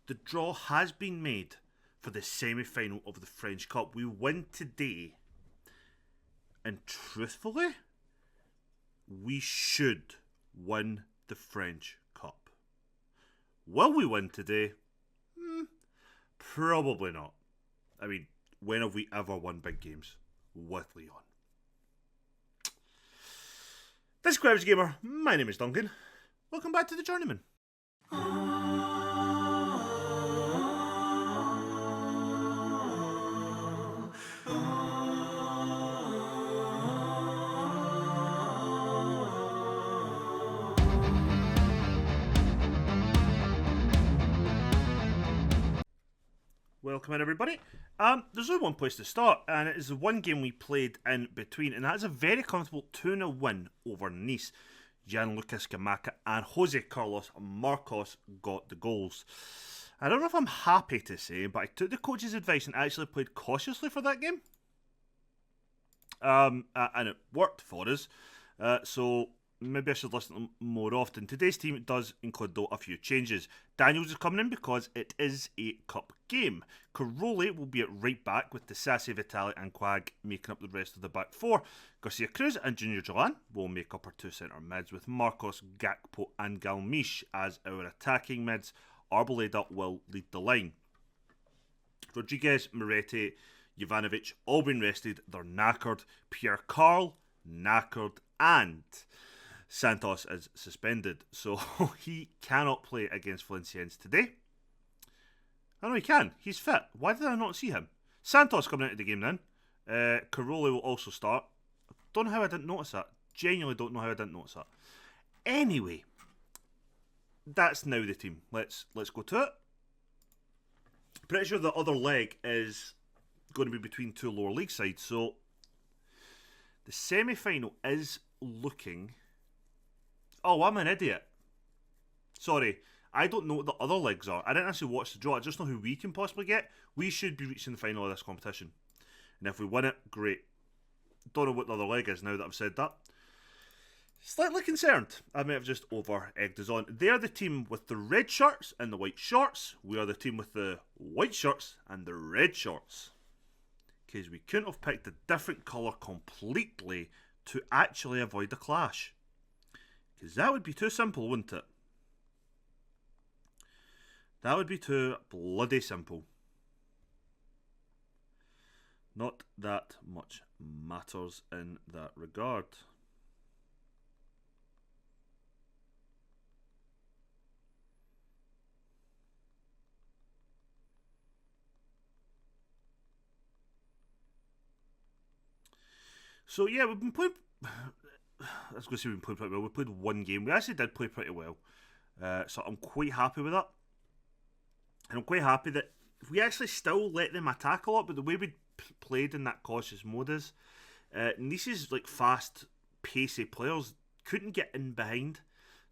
the draw has been made for the semi-final of the French Cup. We win today, and truthfully, we should win the French Cup. Will we win today? Probably not. I mean, when have we ever won big games with Leon? This is Crabs Gamer. My name is Duncan. Welcome back to the Journeyman. Welcome in, everybody. There's only one place to start, and it is the one game we played in between, and that is a very comfortable 2-0 win over Nice. Gianluca Scamacca and Jose Carlos Marcos got the goals. I don't know if I'm happy to say, but I took the coach's advice and actually played cautiously for that game. And it worked for us. So maybe I should listen to them more often. Today's team does include, though, a few changes. Daniels is coming in because it is a cup game. Caroli will be at right back with Disasi, Vitali and Quag making up the rest of the back four. Garcia Cruz and Junior Jolan will make up our two centre mids with Marcos, Gakpo and Galmiche as our attacking mids. Arboleda will lead the line. Rodriguez, Moretti, Jovanovic all been rested. They're knackered. Pierre Carl, knackered, and Santos is suspended, so he cannot play against Valenciennes today. I know he can. He's fit. Why did I not see him? Santos coming into the game then. Caroli will also start. Don't know how I didn't notice that. Genuinely don't know how I didn't notice that. Anyway, that's now the team. Let's go to it. Pretty sure the other leg is going to be between two lower league sides, so the semi-final is looking... Oh, I'm an idiot. Sorry, I don't know what the other legs are. I didn't actually watch the draw. I just know who we can possibly get. We should be reaching the final of this competition. And if we win it, great. Don't know what the other leg is now that I've said that. Slightly concerned. I may have just over-egged us on. They are the team with the red shirts and the white shorts. We are the team with the white shirts and the red shorts. Because we couldn't have picked a different colour completely to actually avoid the clash. Because that would be too simple, wouldn't it? That would be too bloody simple. Not that much matters in that regard. So yeah, we've been playing... I was going to say we played pretty well. We played one game. We actually did play pretty well. So I'm quite happy with that. And I'm quite happy that we actually still let them attack a lot, but the way we played in that cautious mode is Nice's like fast, pacey players couldn't get in behind.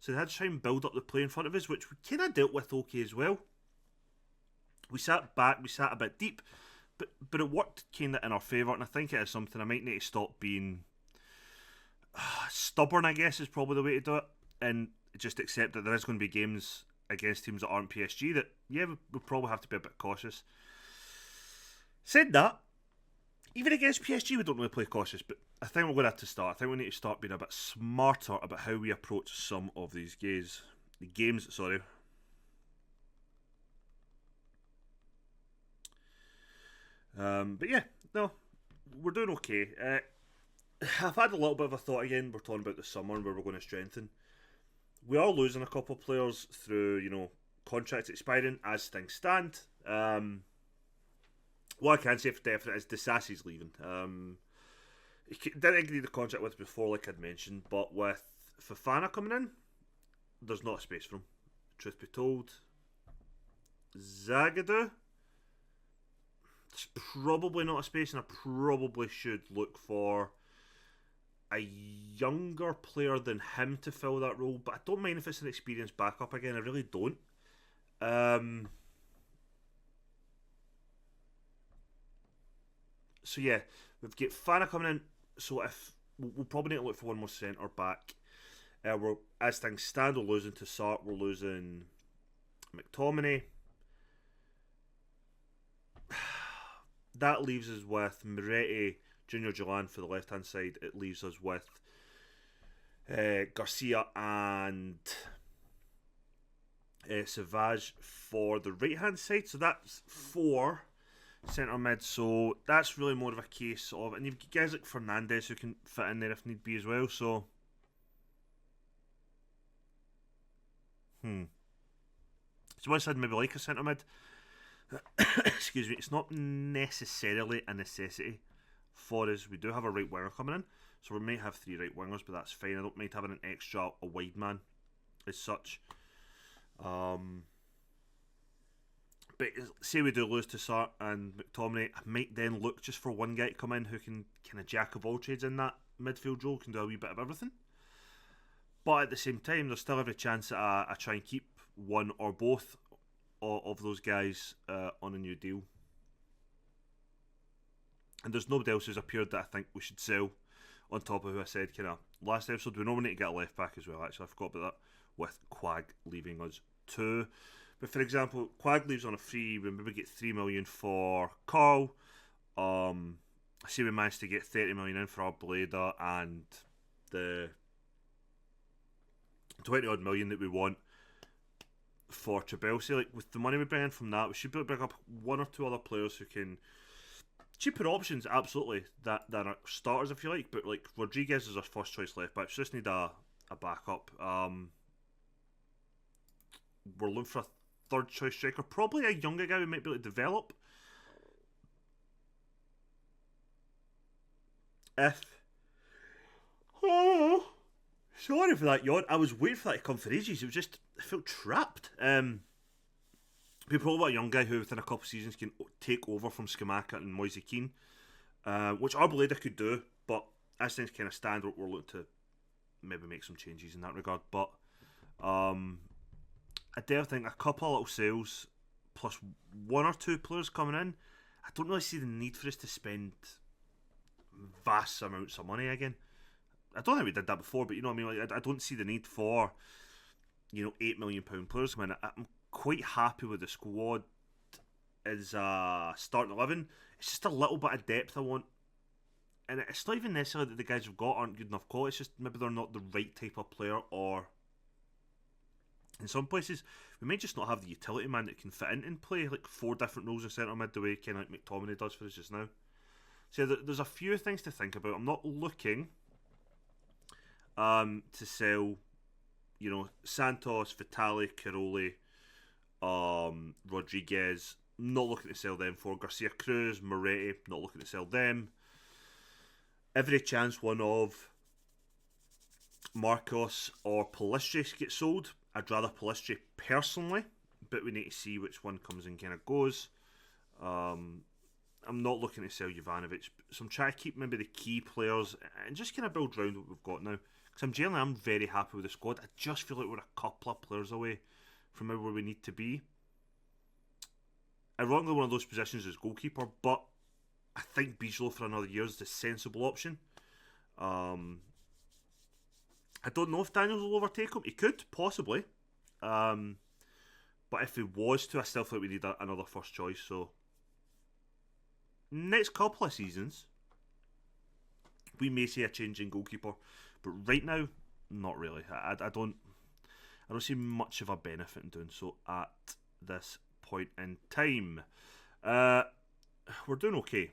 So they had to try and build up the play in front of us, which we kind of dealt with okay as well. We sat back, we sat a bit deep, but it worked kind of in our favour, and I think it is something I might need to stop being... stubborn, I guess, is probably the way to do it, and just accept that there is going to be games against teams that aren't PSG that, yeah, we'll probably have to be a bit cautious. Said that, even against PSG we don't really play cautious, but I think we're going to have to start. I think we need to start being a bit smarter about how we approach some of these games. But yeah, no, we're doing okay. I've had a little bit of a thought again. We're talking about the summer and where we're going to strengthen. We are losing a couple of players through, contracts expiring as things stand. What I can say for definite is Disasi's leaving. He didn't agree the contract with before, like I'd mentioned, but with Fofana coming in, there's not a space for him. Truth be told, Zagadou, there's probably not a space, and I probably should look for a younger player than him to fill that role, but I don't mind if it's an experienced backup again. I really don't. So yeah, we've got Fana coming in. So if we'll probably need to look for one more centre back. We're, as things stand, we're losing to Sark. We're losing McTominay. that leaves us with Moretti, Junior Jalan for the left hand side. It leaves us with Garcia and Savage for the right hand side. So that's 4 centre mid. So that's really more of a case of, and you've got guys like Fernandez who can fit in there if need be as well. So so once I'd maybe like a centre mid. Excuse me, it's not necessarily a necessity for us. We do have a right winger coming in, so we might have 3 right wingers, but that's fine. I don't mind having an extra, a wide man as such. But say we do lose to Sart and McTominay, I might then look just for one guy to come in who can kind of jack of all trades in that midfield role, can do a wee bit of everything. But at the same time, there's still every chance that I try and keep one or both of those guys on a new deal. And there's nobody else who's appeared that I think we should sell on top of who I said kind of last episode. We normally need to get a left back as well, actually. I forgot about that with Quag leaving us too. But for example, Quag leaves on a free. We maybe get 3 million for Carl. I see we managed to get 30 million in for Arboleda and the 20 odd million that we want for Trabelsi. Like with the money we bring in from that, we should be able to bring up 1 or 2 other players who can cheaper options, absolutely, that are starters if you like. But like Rodriguez is our first choice left back. So just need a backup. We're looking for a third choice striker, probably a younger guy we might be able to develop. If sorry for that yawn. I was waiting for that to come for ages. I felt trapped. We probably want a young guy who within a couple of seasons can take over from Skamaka and Moise Keane, which Arboleda could do, but as things kind of stand, we're looking to maybe make some changes in that regard. But I do think a couple of little sales plus 1 or 2 players coming in, I don't really see the need for us to spend vast amounts of money again. I don't think we did that before, but you know what I mean. Like I don't see the need for £8 million players coming in. I'm quite happy with the squad as a starting 11. It's just a little bit of depth I want, and it's not even necessarily that the guys we've got aren't good enough quality. It's just maybe they're not the right type of player, or in some places we might just not have the utility man that can fit in and play like 4 different roles of centre mid the way kind of like McTominay does for us just now. So there's a few things to think about. I'm not looking to sell, Santos, Vitali, Caroli, Rodriguez. Not looking to sell them for Garcia Cruz, Moretti. Not looking to sell them. Every chance one of Marcos or Palistri gets sold. I'd rather Palistri personally, but we need to see which one comes and kind of goes. I'm not looking to sell Jovanovic, so I'm trying to keep maybe the key players and just kind of build around what we've got now. Because I'm very happy with the squad. I just feel like we're a couple of players away from where we need to be. Ironically, one of those positions is goalkeeper, but I think Bijlo for another year is the sensible option. I don't know if Daniels will overtake him. He could, possibly. But if he was to, I still feel like we need another first choice. So, next couple of seasons, we may see a change in goalkeeper. But right now, not really. I don't see much of a benefit in doing so at this point in time. We're doing okay.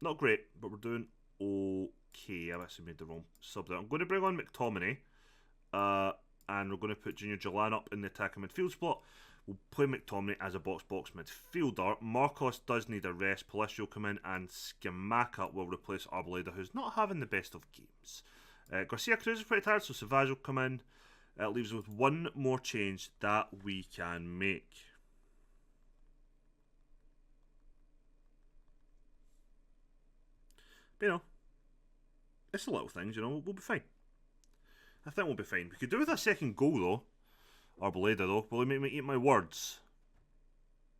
Not great, but we're doing okay. I actually made the wrong sub there. I'm going to bring on McTominay, and we're going to put Junior Jalan up in the attacking midfield spot. We'll play McTominay as a box-box midfielder. Marcos does need a rest. Palistri will come in, and Skamaka will replace Arboleda, who's not having the best of games. Garcia Cruz is pretty tired, so Savage will come in. It leaves us with one more change that we can make. But it's the little things, we'll be fine. I think we'll be fine. We could do with a second goal though. Arboleda though. Will he make me eat my words?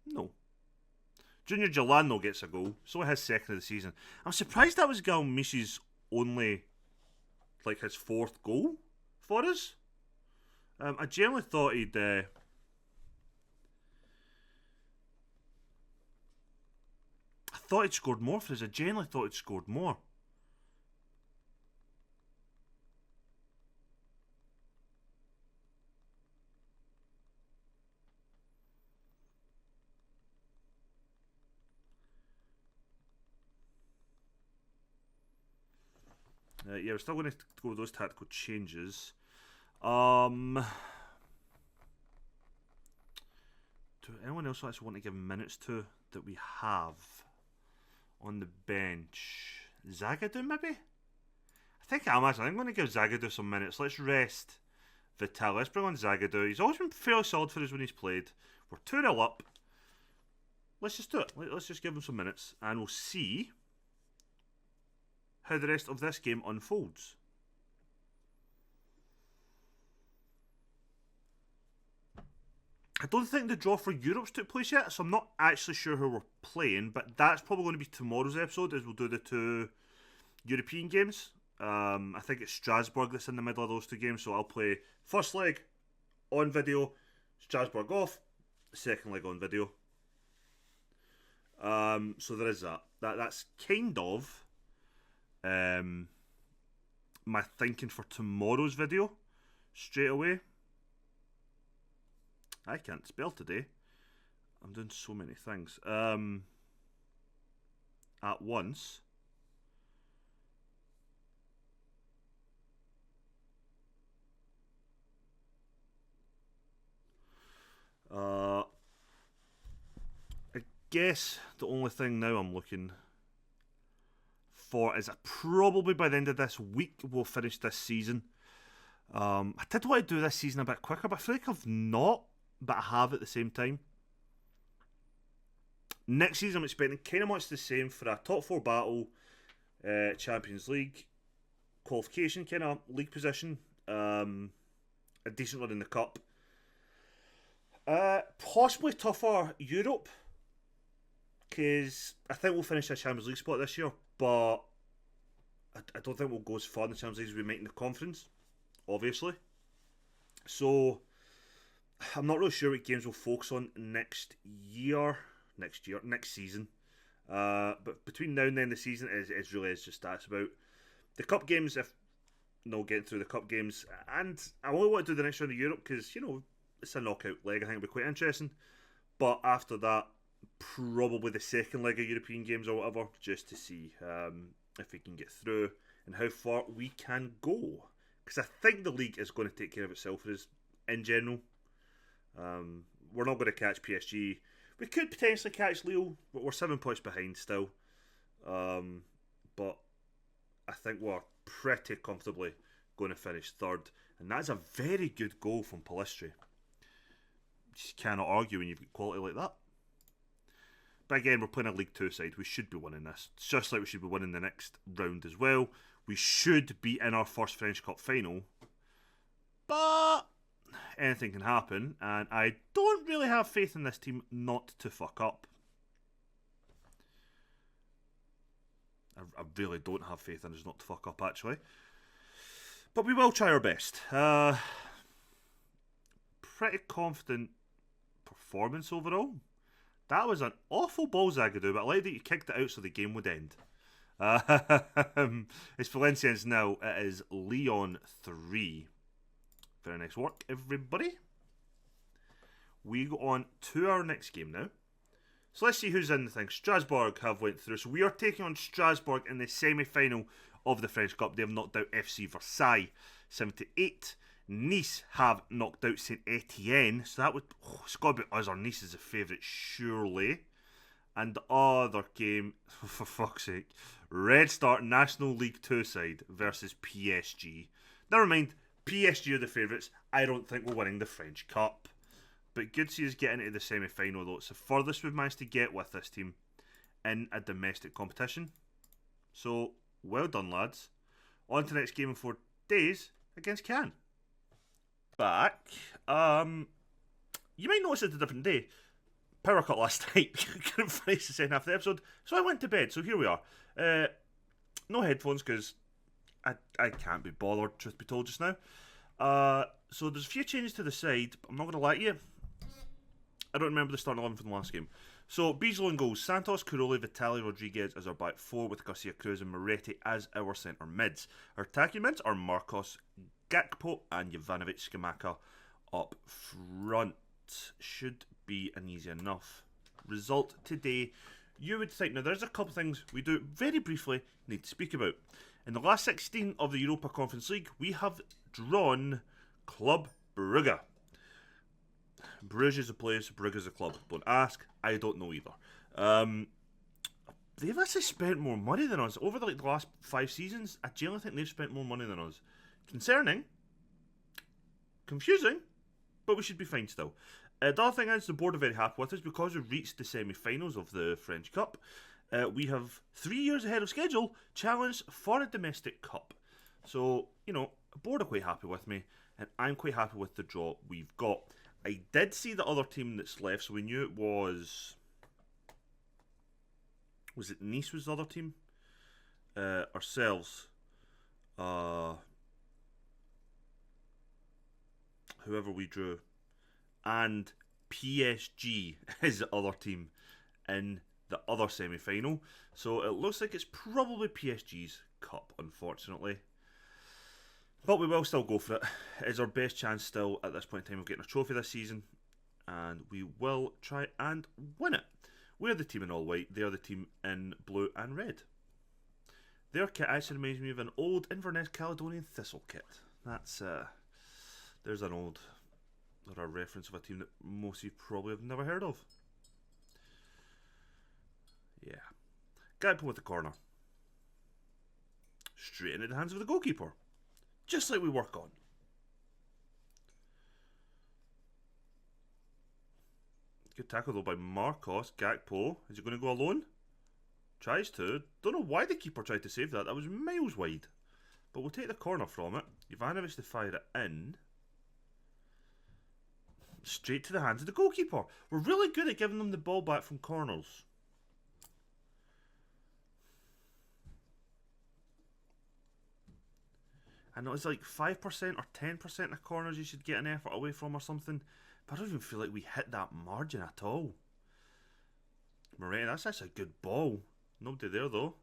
No. Junior Jalan though gets a goal. So his second of the season. I'm surprised that was Galmichi's only, like, his 4th goal for us. I generally thought he'd I thought he'd scored more for us. I genuinely thought he'd scored more. Yeah, we're still going to go with those tactical changes. Do anyone else actually want to give minutes to that we have on the bench? Zagadou, maybe? I think I'm going to give Zagadou some minutes. Let's rest Vital. Let's bring on Zagadou. He's always been fairly solid for us when he's played. We're 2-0 up. Let's just do it. Let's just give him some minutes, and we'll see how the rest of this game unfolds. I don't think the draw for Europe's took place yet, so I'm not actually sure who we're playing, but that's probably going to be tomorrow's episode, as we'll do the 2 European games. I think it's Strasbourg that's in the middle of those 2 games, so I'll play first leg on video, Strasbourg off, second leg on video. So there is that. That's kind of my thinking for tomorrow's video straight away. I can't spell today. I'm doing so many things at once. I guess the only thing now I'm looking for is that probably by the end of this week we'll finish this season. I did want to do this season a bit quicker, but I feel like I've not, but I have at the same time. Next season I'm expecting kind of much the same for a top 4 battle, Champions League qualification kind of league position, a decent run in the cup, possibly tougher Europe, because I think we'll finish a Champions League spot this year, but I don't think we'll go as far in the Champions League as we might in the conference, obviously. So I'm not really sure what games we'll focus on next season. But between now and then, the season is really just that. It's about the cup games, if no getting through the cup games, and I only want to do the next round of Europe because it's a knockout leg. I think it'll be quite interesting. But after that, probably the second leg of European games or whatever, just to see if we can get through and how far we can go. Because I think the league is going to take care of itself for us in general. We're not going to catch PSG. We could potentially catch Lille, but we're 7 points behind still. But I think we're pretty comfortably going to finish third. And that's a very good goal from Pellistri. Just cannot argue when you've got quality like that. But again, we're playing a League 2 side. We should be winning this. Just like we should be winning the next round as well. We should be in our first French Cup final. But anything can happen. And I don't really have faith in this team not to fuck up. I really don't have faith in us not to fuck up, actually. But we will try our best. Pretty confident performance overall. That was an awful ball, Zagadou, but I like that you kicked it out so the game would end. It's Valenciennes now. It is Lyon 3. Very nice work, everybody. We go on to our next game now. So let's see who's in the thing. Strasbourg have went through. So we are taking on Strasbourg in the semi-final of the French Cup. They have knocked out FC Versailles 7-8. Nice have knocked out Saint Etienne. So that would... it's got to be us. Our Nice is a favourite, surely. And the other game, for fuck's sake, Red Star National League 2 side versus PSG. Never mind, PSG are the favourites. I don't think we're winning the French Cup. But good to see us getting into the semi-final, though. It's the furthest we've managed to get with this team in a domestic competition. So, well done, lads. On to the next game in 4 days against Cannes. Back. You might notice it's a different day. Power cut last night. Couldn't finish the second half of the episode, so I went to bed. So here we are. No headphones because I can't be bothered, truth be told, just now. So there's a few changes to the side. But I'm not going to lie to you. I don't remember the starting 11 from the last game. So, Beasley in goals. Santos, Kuroli, Vitali, Rodriguez as our back four, with Garcia Cruz and Moretti as our centre mids. Our attacking mids are Marcos, Gakpo, and Jovanovic Skamaka up front. Should be an easy enough result today, you would think. Now, there's a couple things we do very briefly need to speak about. In the last 16 of the Europa Conference League, we have drawn Club Brugge. Bruges is a place, Brugge is a club. Don't ask, I don't know either. They've actually spent more money than us. Over the last 5 seasons, I genuinely think they've spent more money than us. Concerning, confusing, but we should be fine still. The other thing is, the board are very happy with us because we've reached the semi-finals of the French Cup. We have 3 years ahead of schedule challenged for a domestic cup. So, you know, the board are quite happy with me, and I'm quite happy with the draw we've got. I did see the other team that's left, so we knew it was... Was it Nice was the other team? Ourselves. Whoever we drew. And PSG is the other team in the other semi-final. So it looks like it's probably PSG's cup, unfortunately. But we will still go for it. It's our best chance still at this point in time of getting a trophy this season. And we will try and win it. We're the team in all white. They're the team in blue and red. Their kit actually reminds me of an old Inverness Caledonian Thistle kit. That's, there's an old... or a reference of a team that most of you probably have never heard of. Yeah. Gakpo with the corner. Straight into the hands of the goalkeeper. Just like we work on. Good tackle though by Marcos. Gakpo. Is he going to go alone? Tries to. Don't know why the keeper tried to save that. That was miles wide. But we'll take the corner from it. Jovanovic to fire it in. Straight to the hands of the goalkeeper. We're really good at giving them the ball back from corners. I know it's like 5% or 10% of corners you should get an effort away from or something. But I don't even feel like we hit that margin at all. Moretti, that's actually a good ball. Nobody there though.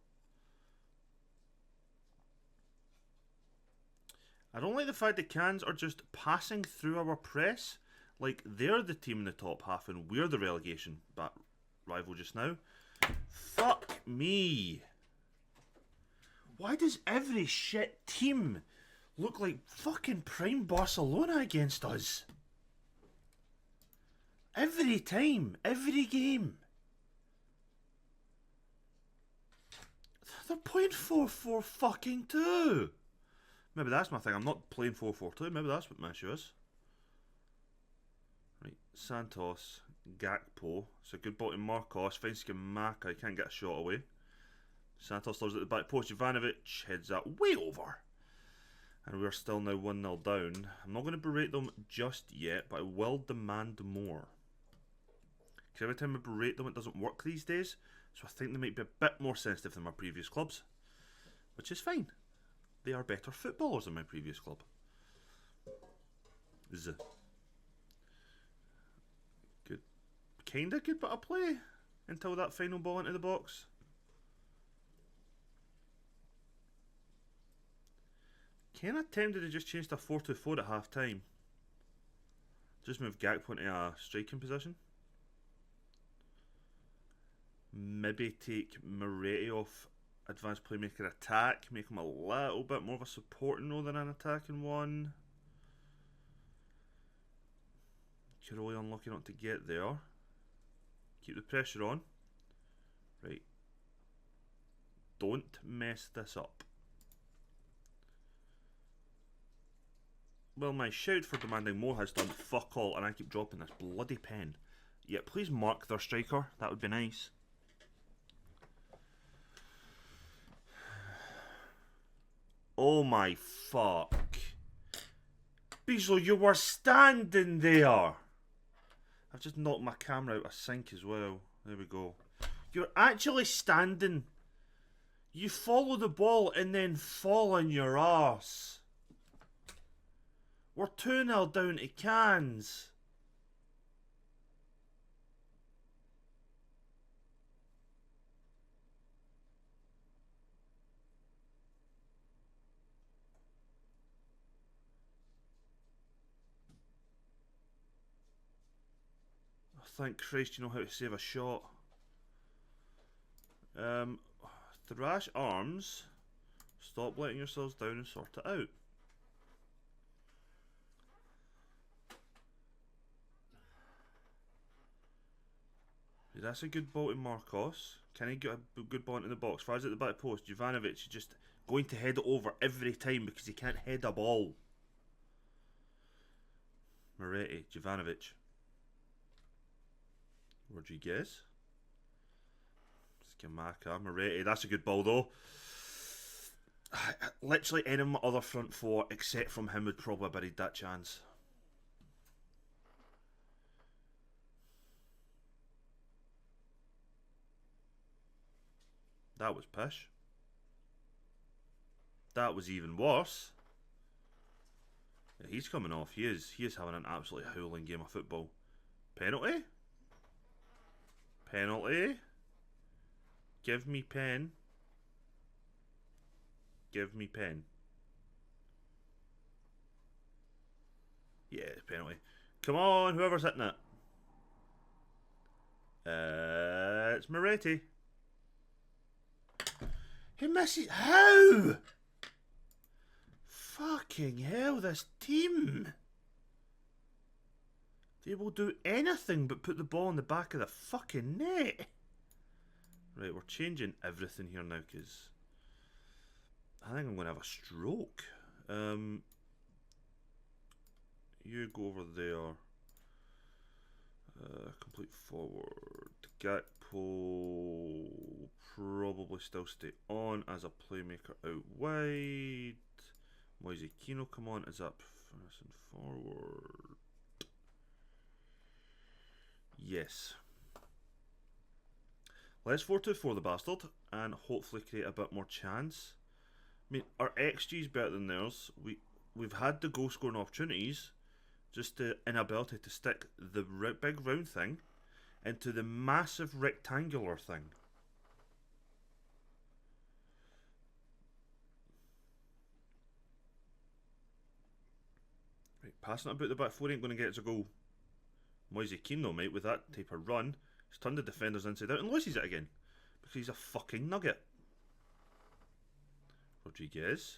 I don't like the fact that cans are just passing through our press. Like they're the team in the top half and we're the relegation rival just now. Fuck me. Why does every shit team look like fucking prime Barcelona against us? Every time, every game. They're playing 4-4 fucking 2. Maybe that's my thing. I'm not playing 4-4-2. Maybe that's what my issue is. Right, Santos, Gakpo. It's a good ball to Marcos. Finds Skamaka. He can't get a shot away. Santos loves it at the back post. Jovanovic heads that way over. And we're still now 1-0 down. I'm not going to berate them just yet, but I will demand more. Because every time I berate them, it doesn't work these days. So I think they might be a bit more sensitive than my previous clubs. Which is fine. They are better footballers than my previous club. Good. Kinda good bit of play. Until that final ball into the box. Kinda tempted to just change to a 4-2-4 at half time. Just move Gakpo into a striking position. Maybe take Moretti off advanced playmaker attack. Make him a little bit more of a supporting role than an attacking one. Kuroli unlucky not to get there. Keep the pressure on. Right. Don't mess this up. Well, my shout for demanding more has done fuck all, and I keep dropping this bloody pen. Yeah, please mark their striker. That would be nice. Oh my fuck. Beasley, you were standing there. I've just knocked my camera out of sync as well. There we go. You're actually standing. You follow the ball and then fall on your arse. We're 2-0 down to cans. thank Christ you know how to save a shot. Thrash Arms. Stop letting yourselves down and sort it out. That's a good ball to Marcos. Can he get a good ball into the box? Fires at the back post. Jovanovic is just going to head it over every time because he can't head a ball. Moretti, Jovanovic. Rodriguez. Skamaka, Moretti. That's a good ball though. Literally any of my other front four except from him would probably have buried that chance. That was pish. That was even worse. Yeah, he's coming off. He is having an absolutely howling game of football. Penalty? Penalty? Give me pen. Give me pen. Yeah, penalty. Come on, whoever's hitting it. It's Moretti. He misses. How? Fucking hell, this team. They will do anything but put the ball in the back of the fucking net. Right, we're changing everything here now because I think I'm going to have a stroke. You go over there. Complete forward. Gakpo probably still stay on as a playmaker out wide. Moise Keano come on as up and forward. Yes. Let's 4-2-4 the bastard and hopefully create a bit more chance. I mean, our XG is better than theirs. We've had the goal scoring opportunities, just the inability to stick the big round thing into the massive rectangular thing. Right, passing it about the back four ain't going to get us a goal. Moise Keane though, mate, with that type of run, he's turned the defenders inside out and loses it again because he's a fucking nugget. Rodriguez,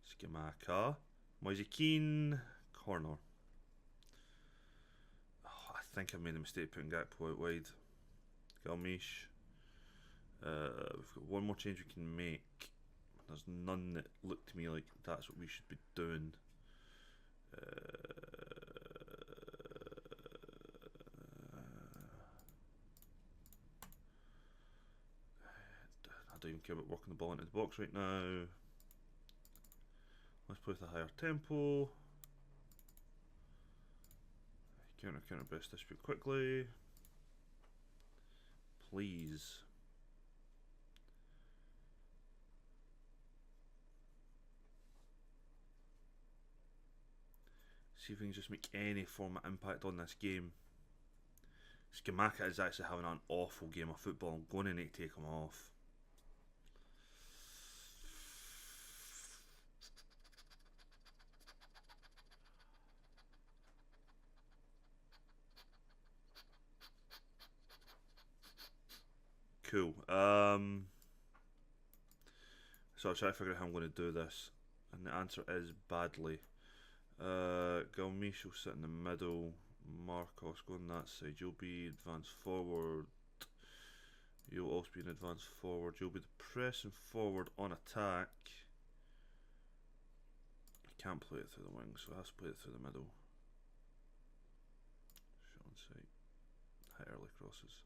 Skamaka, Moise Keane, corner. Oh, I think I made a mistake putting Gakpo out wide. Galmiche. We've got one more change we can make. There's none that look to me like that's what we should be doing. I don't even care about working the ball into the box right now. Let's play with a higher tempo. Counter best distribute quickly. Please. See if we can just make any form of impact on this game. Skamaka is actually having an awful game of football. I'm going to need to take him off. Cool. So I'll try to figure out how I'm going to do this. And the answer is badly. Galmiche will sit in the middle. Marcos go on that side. You'll be advanced forward. You'll also be an advanced forward. You'll be the pressing forward on attack. I can't play it through the wings, so I have to play it through the middle. Shot on sight. High early crosses.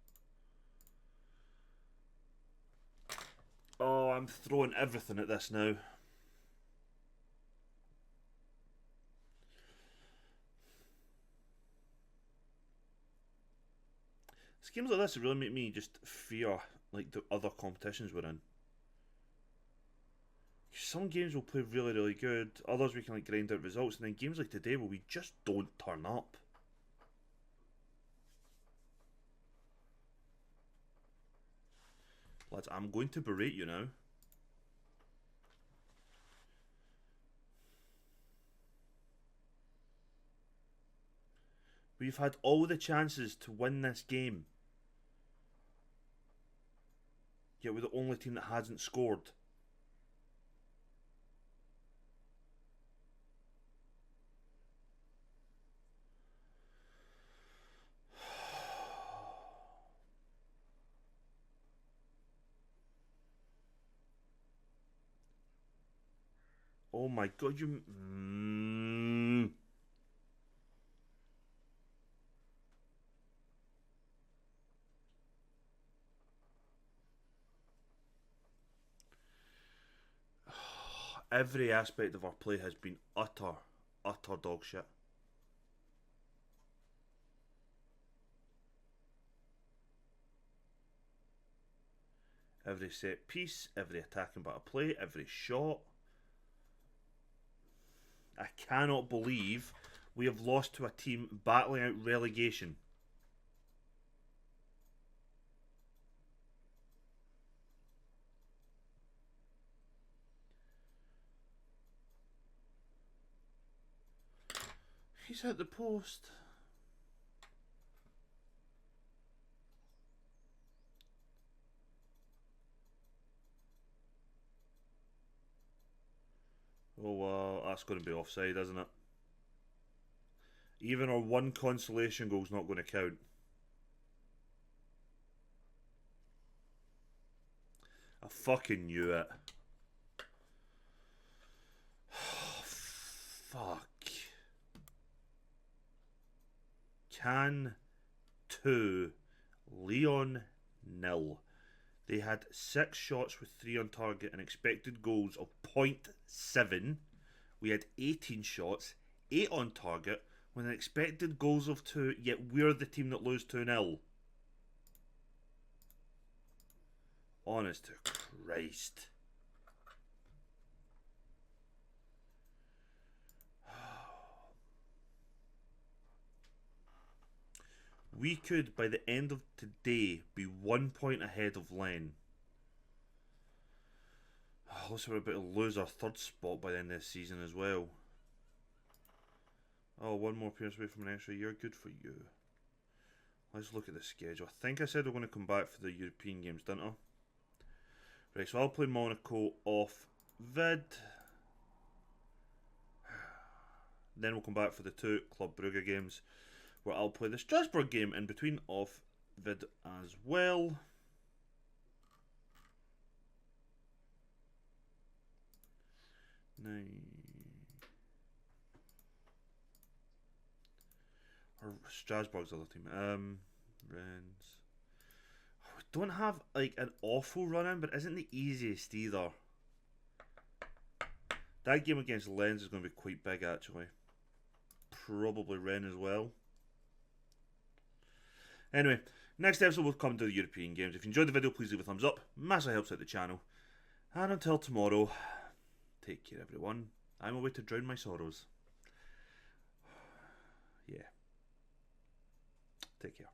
Oh, I'm throwing everything at this now. Games like this really make me just fear like the other competitions we're in. Some games will play really, really good, others we can like grind out results, and then games like today where we just don't turn up. Lads, I'm going to berate you now. We've had all the chances to win this game. Yet we're the only team that hasn't scored. Oh my god, you... Every aspect of our play has been utter dog shit. Every set piece, every attacking battle play, every shot. I cannot believe we have lost to a team battling out relegation. He's at the post. Oh well, that's going to be offside, isn't it? Even our one consolation goal's not going to count. I fucking knew it. Fuck. Can 2, Leon 0. They had 6 shots with 3 on target and expected goals of 0.7. We had 18 shots, 8 on target, with an expected goals of 2, yet we're the team that lose 2-0. Honest to Christ. We could, by the end of today, be 1 point ahead of Len. Looks like we're about to lose our 3rd spot by the end of the season as well. Oh, 1 more appearance away from an extra year. Good for you. Let's look at the schedule. I think I said we're going to come back for the European games, didn't I? Right, so I'll play Monaco off vid. Then we'll come back for the 2 Club Brugge games, where I'll play the Strasbourg game in between off vid as well. Or Strasbourg's other team. Rennes. We don't have like an awful run in, but isn't the easiest either. That game against Lens is going to be quite big actually. Probably Rennes as well. Anyway, next episode will come to the European games. If you enjoyed the video, please leave a thumbs up. Massively helps out the channel. And until tomorrow, take care everyone. I'm away to drown my sorrows. Yeah. Take care.